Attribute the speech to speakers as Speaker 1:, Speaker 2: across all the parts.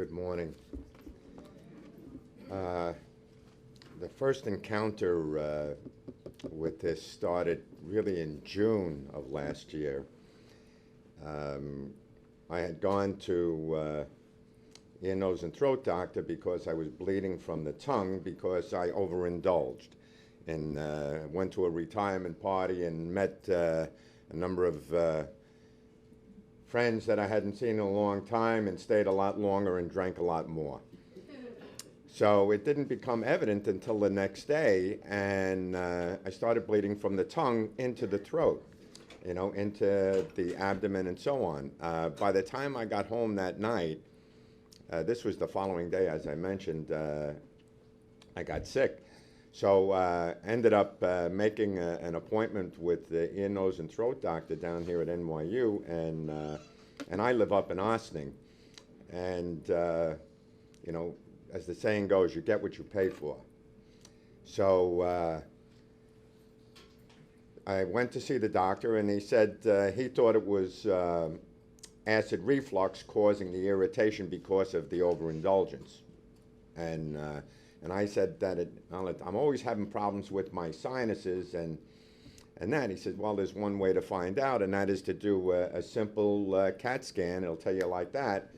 Speaker 1: Good morning. The first encounter with this started really in June of last year. I had gone to ear, nose, and throat doctor because I was bleeding from the tongue because I overindulged and went to a retirement party and met a number of friends that I hadn't seen in a long time and stayed a lot longer and drank a lot more. So it didn't become evident until the next day, and I started bleeding from the tongue into the throat, into the abdomen and so on. By the time I got home that night, this was the following day, as I mentioned, I got sick. So ended up making an appointment with the ear, nose, and throat doctor down here at NYU, and I live up in Ossining. And, as the saying goes, you get what you pay for. So I went to see the doctor, and he said he thought it was acid reflux causing the irritation because of the overindulgence. And I said that I'm always having problems with my sinuses and that. He said, well, there's one way to find out, and that is to do a simple CAT scan. It'll tell you like that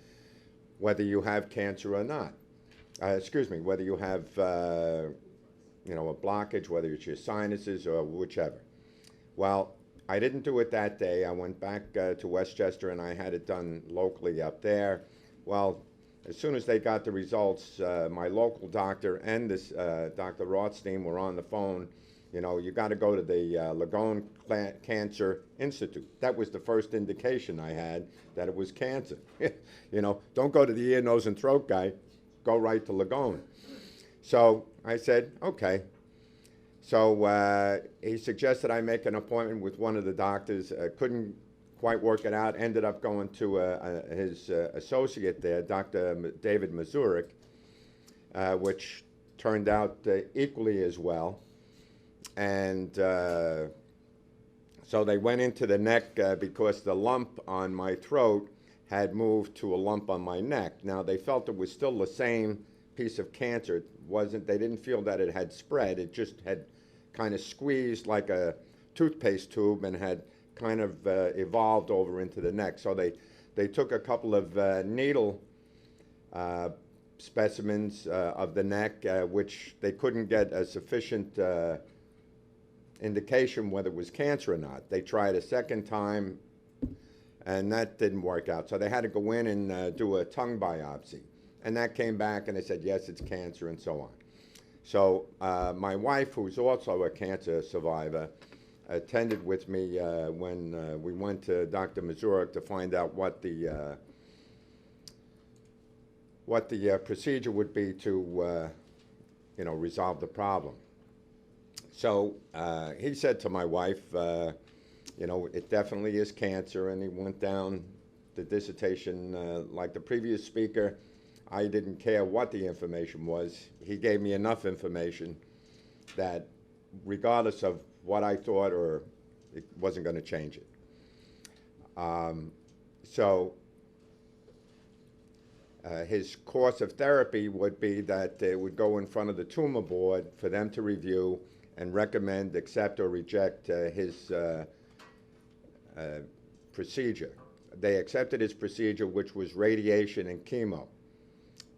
Speaker 1: whether you have cancer or not. Whether you have a blockage, whether it's your sinuses or whichever. Well, I didn't do it that day. I went back to Westchester and I had it done locally up there. Well, as soon as they got the results, my local doctor and this Dr. Rothstein were on the phone. You got to go to the Langone Cancer Institute. That was the first indication I had that it was cancer. Don't go to the ear, nose, and throat guy. Go right to Langone. So I said, okay. So he suggested I make an appointment with one of the doctors. Couldn't quite work it out. Ended up going to his associate there, Dr. David Mazurek, which turned out equally as well. And so they went into the neck because the lump on my throat had moved to a lump on my neck. Now, they felt it was still the same piece of cancer. They didn't feel that it had spread. It just had kind of squeezed like a toothpaste tube and had kind of evolved over into the neck. So they took a couple of needle specimens of the neck, which they couldn't get a sufficient indication whether it was cancer or not. They tried a second time, and that didn't work out. So they had to go in and do a tongue biopsy. And that came back, and they said, yes, it's cancer, and so on. So my wife, who's also a cancer survivor, attended with me when we went to Dr. Mazurek to find out what the procedure would be to, resolve the problem. So he said to my wife, it definitely is cancer, and he went down the dissertation like the previous speaker. I didn't care what the information was. He gave me enough information that regardless of what I thought, or it wasn't going to change it. His course of therapy would be that it would go in front of the tumor board for them to review and recommend, accept, or reject his procedure. They accepted his procedure, which was radiation and chemo.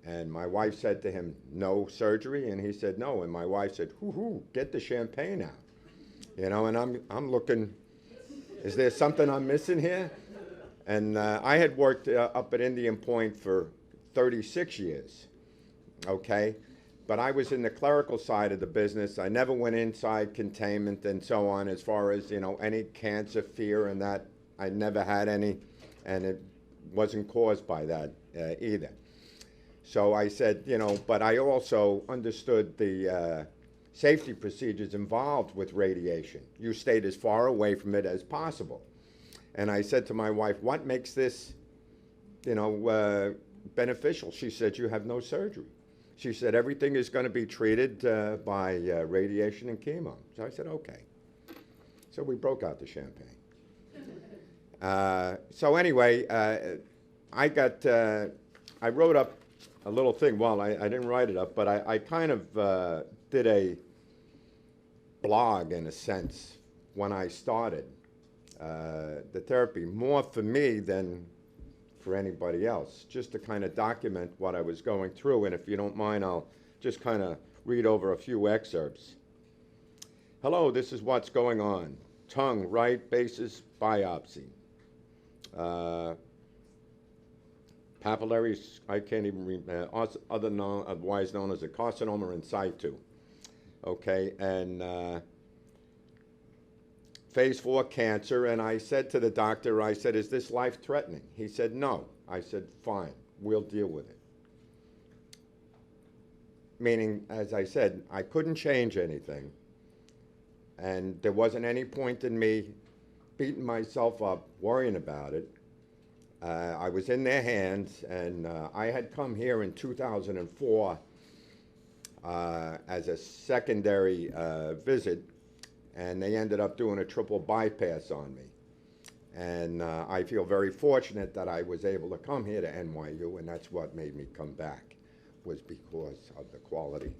Speaker 1: And my wife said to him, no surgery? And he said, no. And my wife said, hoo-hoo, get the champagne out. And I'm looking, is there something I'm missing here? And I had worked up at Indian Point for 36 years, okay? But I was in the clerical side of the business. I never went inside containment and so on as far as, any cancer fear and that. I never had any, and it wasn't caused by that either. So I said, but I also understood the safety procedures involved with radiation. You stayed as far away from it as possible. And I said to my wife, what makes this, beneficial? She said, you have no surgery. She said, everything is going to be treated by radiation and chemo. So I said, okay. So we broke out the champagne. So anyway, I wrote up a little thing. Well, I didn't write it up, but I kind of did a blog, in a sense, when I started the therapy, more for me than for anybody else, just to kind of document what I was going through. And if you don't mind, I'll just kind of read over a few excerpts. Hello, this is what's going on. Tongue, right, basis, biopsy. Papillary, I can't even read, otherwise known as a carcinoma in situ. Okay, and phase 4 cancer, and I said to the doctor, I said, is this life-threatening? He said, no. I said, fine, we'll deal with it. Meaning, as I said, I couldn't change anything, and there wasn't any point in me beating myself up, worrying about it. I was in their hands, and I had come here in 2004 as a secondary visit, and they ended up doing a triple bypass on me. And I feel very fortunate that I was able to come here to NYU, and that's what made me come back, was because of the quality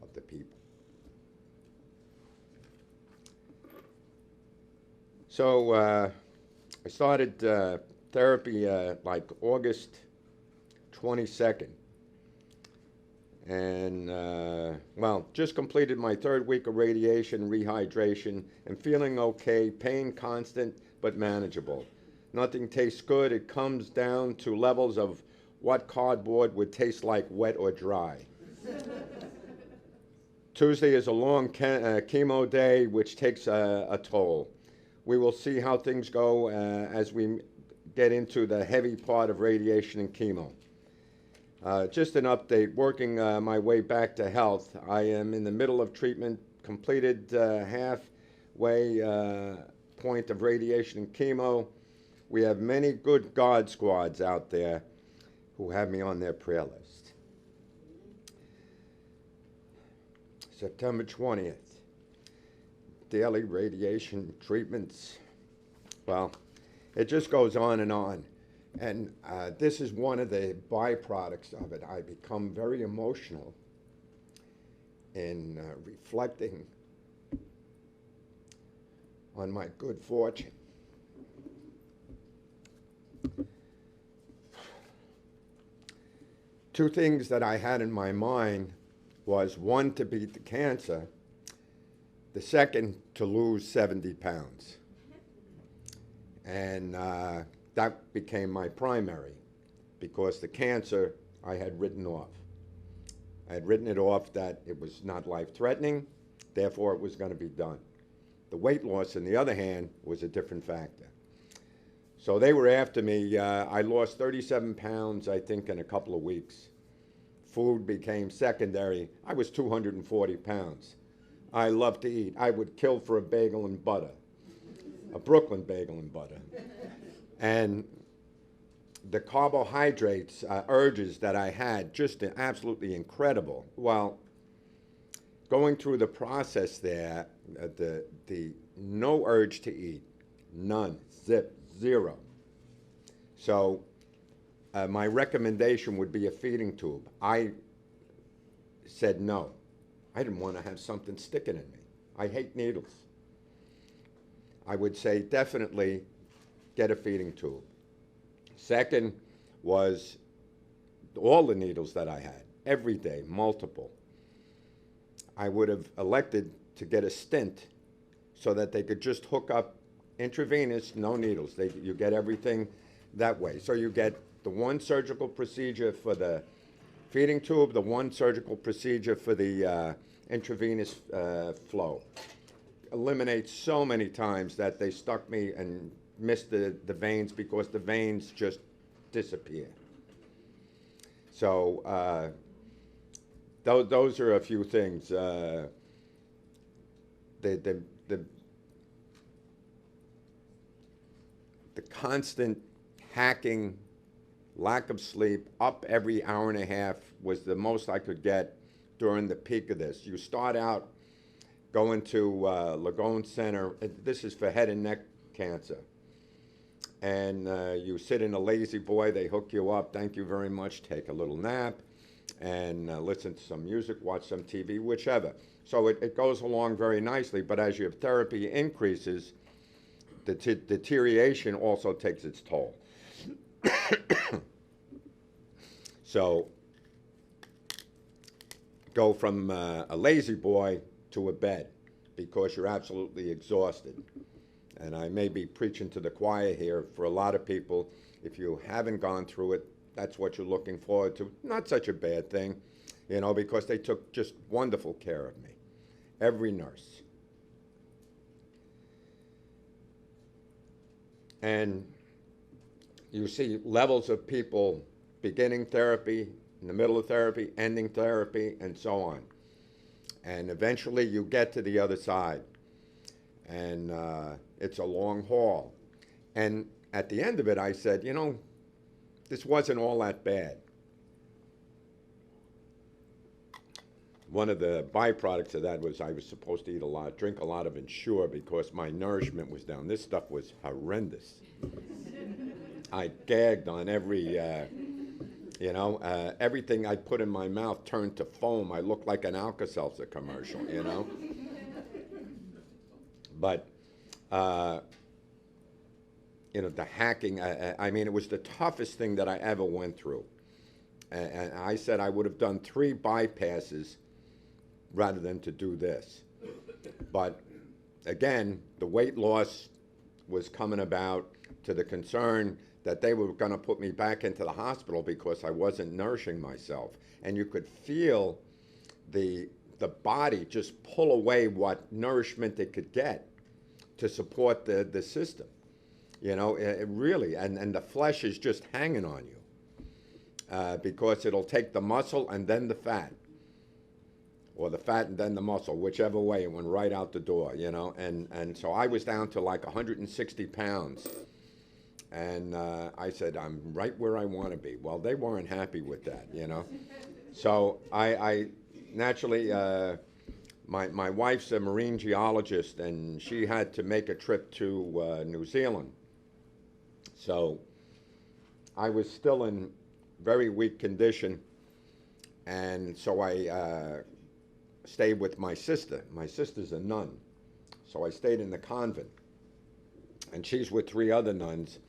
Speaker 1: of the people. So I started therapy like August 22nd. And, well, just completed my 3rd week of radiation, rehydration, and feeling okay, pain constant, but manageable. Nothing tastes good. It comes down to levels of what cardboard would taste like, wet or dry. Tuesday is a long chemo day, which takes a toll. We will see how things go as we get into the heavy part of radiation and chemo. Just an update, working my way back to health. I am in the middle of treatment, completed halfway point of radiation and chemo. We have many good God squads out there who have me on their prayer list. September 20th, daily radiation treatments. Well, it just goes on and on. And this is one of the byproducts of it. I become very emotional in reflecting on my good fortune. Two things that I had in my mind was, one, to beat the cancer, the second, to lose 70 pounds. And that became my primary, because the cancer I had written off. I had written it off that it was not life-threatening, therefore it was going to be done. The weight loss, on the other hand, was a different factor. So they were after me. I lost 37 pounds, I think, in a couple of weeks. Food became secondary. I was 240 pounds. I love to eat. I would kill for a bagel and butter, a Brooklyn bagel and butter. And the carbohydrates, urges that I had, just absolutely incredible. Well, going through the process there, the no urge to eat, none, zero. So my recommendation would be a feeding tube. I said no. I didn't want to have something sticking in me. I hate needles. I would say definitely get a feeding tube. Second was all the needles that I had, every day, multiple. I would have elected to get a stent so that they could just hook up intravenous, no needles. You get everything that way. So you get the one surgical procedure for the feeding tube, the one surgical procedure for the intravenous flow. Eliminates so many times that they stuck me and missed the veins, because the veins just disappear. So those are a few things. The constant hacking, lack of sleep, up every hour and a half was the most I could get during the peak of this. You start out going to Langone Center. This is for head and neck cancer. and you sit in a lazy boy, they hook you up, thank you very much, take a little nap, and listen to some music, watch some TV, whichever. So it goes along very nicely, but as your therapy increases, the deterioration also takes its toll. So go from a lazy boy to a bed because you're absolutely exhausted. And I may be preaching to the choir here. For a lot of people, if you haven't gone through it, that's what you're looking forward to. Not such a bad thing, you know, because they took just wonderful care of me. Every nurse. And you see levels of people beginning therapy, in the middle of therapy, ending therapy, and so on. And eventually you get to the other side. And it's a long haul. And at the end of it, I said, you know, this wasn't all that bad. One of the byproducts of that was I was supposed to eat a lot, drink a lot of Ensure because my nourishment was down. This stuff was horrendous. I gagged on every, everything I put in my mouth turned to foam. I looked like an Alka-Seltzer commercial, you know. But, the hacking, I mean, it was the toughest thing that I ever went through. And I said I would have done 3 bypasses rather than to do this. But again, the weight loss was coming about to the concern that they were going to put me back into the hospital because I wasn't nourishing myself. And you could feel the body just pull away what nourishment it could get to support the system. You know, it really, and the flesh is just hanging on you because it'll take the muscle and then the fat, or the fat and then the muscle, whichever way, it went right out the door, you know. And so I was down to like 160 pounds. And I said, I'm right where I want to be. Well, they weren't happy with that, you know. So I naturally, my wife's a marine geologist, and she had to make a trip to New Zealand. So I was still in very weak condition, and so I stayed with my sister. My sister's a nun, so I stayed in the convent. And she's with 3 other nuns,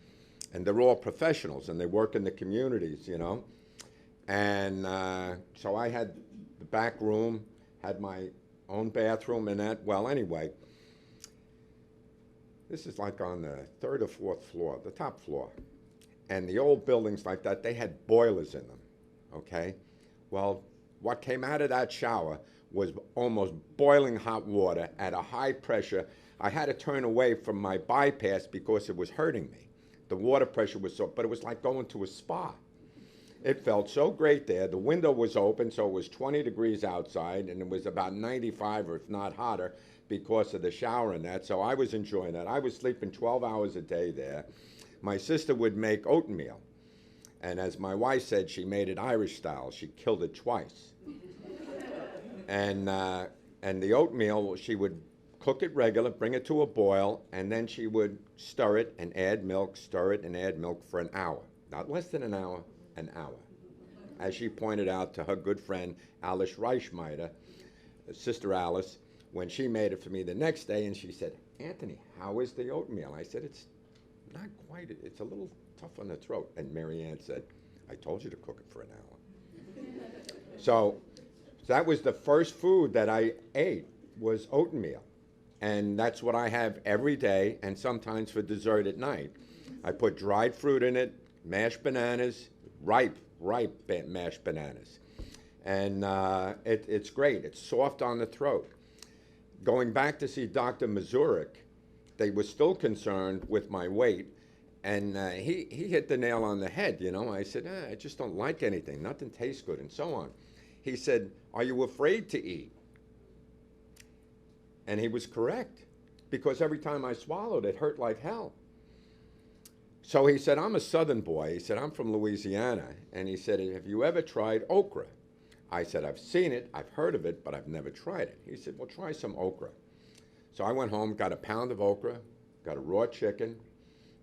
Speaker 1: and they're all professionals, and they work in the communities, you know. And so I had the back room, had my own bathroom and that. Well, anyway, this is like on the 3rd or 4th floor, the top floor. And the old buildings like that, they had boilers in them, okay? Well, what came out of that shower was almost boiling hot water at a high pressure. I had to turn away from my bypass because it was hurting me. The water pressure was so, but it was like going to a spa. It felt so great there. The window was open, so it was 20 degrees outside, and it was about 95 or if not hotter because of the shower and that. So I was enjoying that. I was sleeping 12 hours a day there. My sister would make oatmeal. And as my wife said, she made it Irish style. She killed it twice. And the oatmeal, she would cook it regular, bring it to a boil, and then she would stir it and add milk, stir it and add milk for an hour. Not less than an hour, an hour. As she pointed out to her good friend, Alice Reichmeiter, Sister Alice, when she made it for me the next day, and she said, Anthony, how is the oatmeal? I said, it's not quite, it's a little tough on the throat. And Mary Ann said, I told you to cook it for an hour. So that was the first food that I ate, was oatmeal. And that's what I have every day, and sometimes for dessert at night. I put dried fruit in it, mashed bananas, ripe mashed bananas. And it's great. It's soft on the throat. Going back to see Dr. Mazurik, they were still concerned with my weight, and he hit the nail on the head, you know. I said, I just don't like anything. Nothing tastes good, and so on. He said, are you afraid to eat? And he was correct, because every time I swallowed, it hurt like hell. So he said, I'm a Southern boy. He said, I'm from Louisiana. And he said, have you ever tried okra? I said, I've seen it, I've heard of it, but I've never tried it. He said, well, try some okra. So I went home, got a pound of okra, got a raw chicken,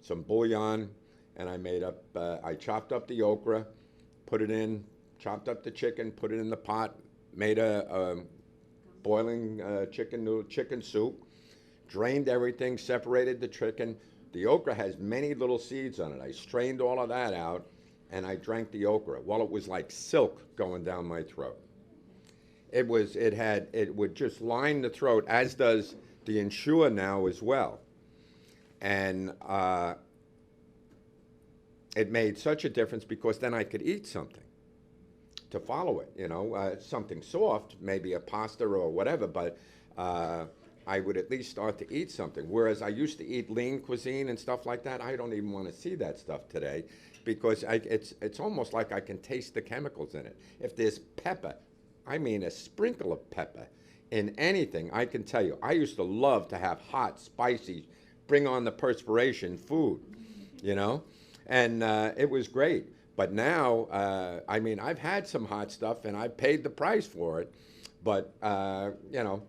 Speaker 1: some bouillon, and I made up, I chopped up the okra, put it in, chopped up the chicken, put it in the pot, made a boiling chicken soup, drained everything, separated the chicken. The okra has many little seeds on it. I strained all of that out, and I drank the okra. Well, it was like silk going down my throat. It would just line the throat, as does the Ensure now as well. And it made such a difference because then I could eat something to follow it, you know, something soft, maybe a pasta or whatever, but I would at least start to eat something. Whereas I used to eat lean cuisine and stuff like that, I don't even want to see that stuff today because it's almost like I can taste the chemicals in it. If there's pepper, I mean a sprinkle of pepper in anything, I can tell you, I used to love to have hot, spicy, bring on the perspiration food, you know, and it was great. But now, I mean, I've had some hot stuff and I've paid the price for it, but, you know,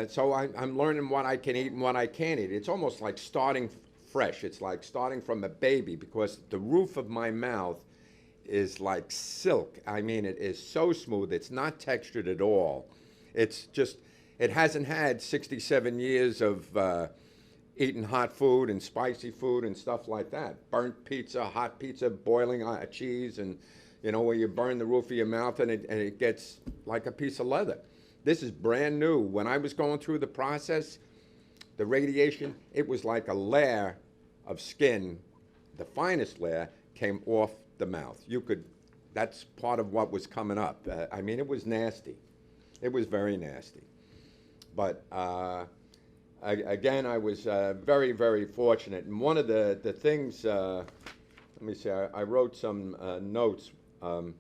Speaker 1: so I'm learning what I can eat and what I can't eat. It's almost like starting fresh. It's like starting from a baby because the roof of my mouth is like silk. I mean, it is so smooth. It's not textured at all. It's just, it hasn't had 67 years of eating hot food and spicy food and stuff like that. Burnt pizza, hot pizza, boiling cheese, and, you know, where you burn the roof of your mouth and it gets like a piece of leather. This is brand new. When I was going through the process, the radiation, it was like a layer of skin, the finest layer, came off the mouth. You could, that's part of what was coming up. I mean, it was nasty. It was very nasty. But again, I was very, very fortunate. And one of the things, let me see, I wrote some notes from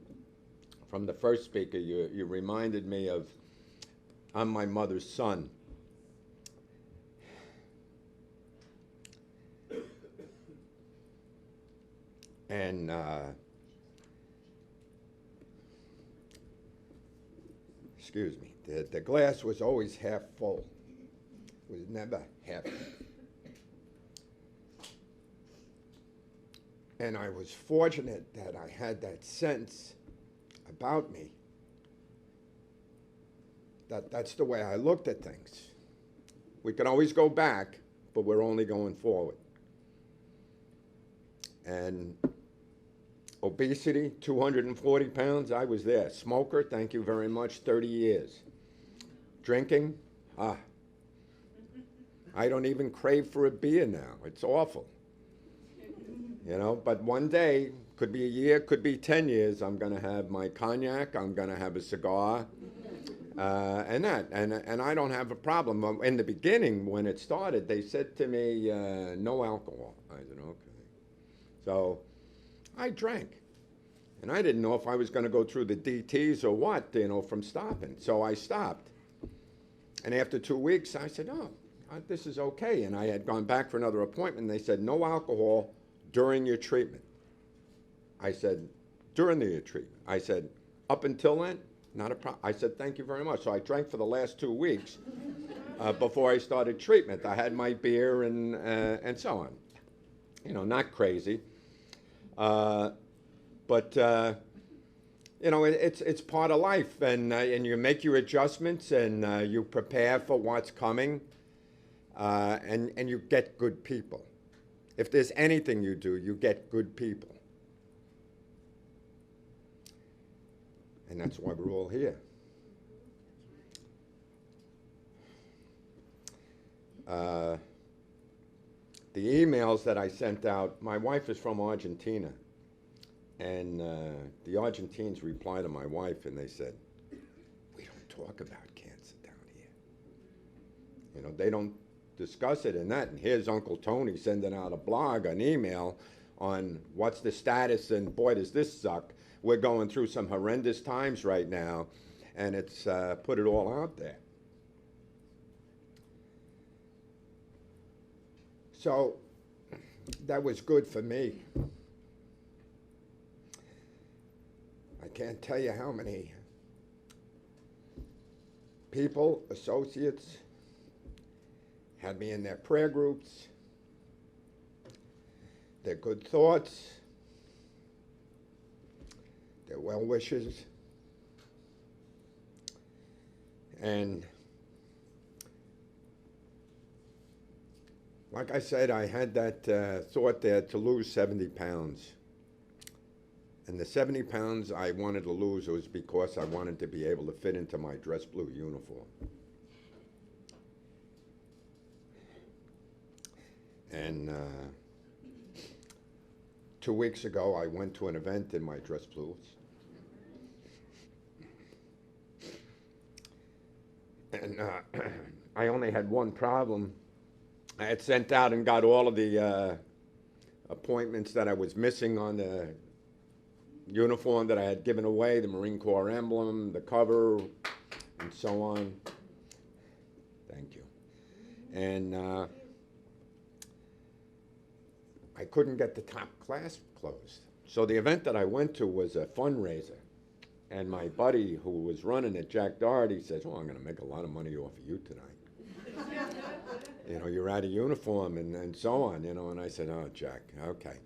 Speaker 1: the first speaker. You reminded me of, I'm my mother's son. And excuse me, the glass was always half full. It was never half empty. And I was fortunate that I had that sense about me. That's the way I looked at things. We can always go back, but we're only going forward. And obesity, 240 pounds, I was there. Smoker, thank you very much, 30 years. Drinking, I don't even crave for a beer now. It's awful. You know, but one day, could be a year, could be 10 years, I'm going to have my cognac, I'm going to have a cigar, and I don't have a problem. In the beginning, when it started, they said to me, no alcohol. I said, okay. So I drank. And I didn't know if I was going to go through the DTs or what, you know, from stopping. So I stopped. And after 2 weeks, I said, oh, this is okay. And I had gone back for another appointment. And they said, no alcohol during your treatment. I said, during your treatment. I said, up until then, not a problem. I said, thank you very much. So I drank for the last 2 weeks before I started treatment. I had my beer and so on. You know, not crazy. But you know, it's part of life, and you make your adjustments, and you prepare for what's coming, and you get good people. If there's anything you do, you get good people. And that's why we're all here. The emails that I sent out, my wife is from Argentina. And the Argentines replied to my wife, and they said, we don't talk about cancer down here. You know, they don't discuss it and that. And here's Uncle Tony sending out a blog, an email on what's the status, and boy, does this suck. We're going through some horrendous times right now, and it's put it all out there. So that was good for me. I can't tell you how many people, associates, had me in their prayer groups, their good thoughts, their well wishes, and like I said, I had that thought there to lose 70 pounds. And the 70 pounds I wanted to lose was because I wanted to be able to fit into my dress blue uniform. And 2 weeks ago, I went to an event in my dress blues. And I only had one problem. I had sent out and got all of the appointments that I was missing on the uniform that I had given away, the Marine Corps emblem, the cover, and so on. Thank you. And I couldn't get the top class closed. So the event that I went to was a fundraiser. And my buddy who was running it, Jack Doherty, says, "Oh, I'm going to make a lot of money off of you tonight. You know, you're out of uniform and so on, you know." And I said, "Oh, Jack, okay."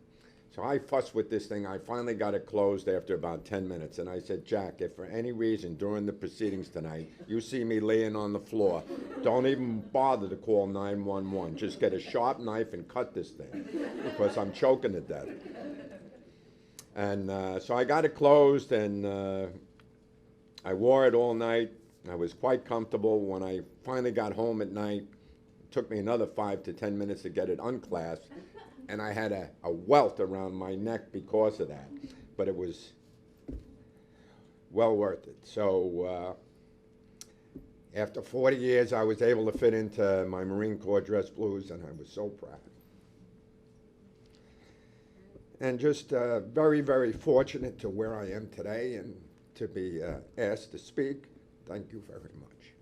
Speaker 1: So I fussed with this thing. I finally got it closed after about 10 minutes. And I said, "Jack, if for any reason during the proceedings tonight you see me laying on the floor, don't even bother to call 911. Just get a sharp knife and cut this thing because I'm choking to death." And so I got it closed, and I wore it all night. I was quite comfortable. When I finally got home at night, it took me another 5 to 10 minutes to get it unclasped. And I had a welt around my neck because of that. But it was well worth it. So after 40 years, I was able to fit into my Marine Corps dress blues, and I was so proud. And just very, very fortunate to where I am today and to be asked to speak. Thank you very much.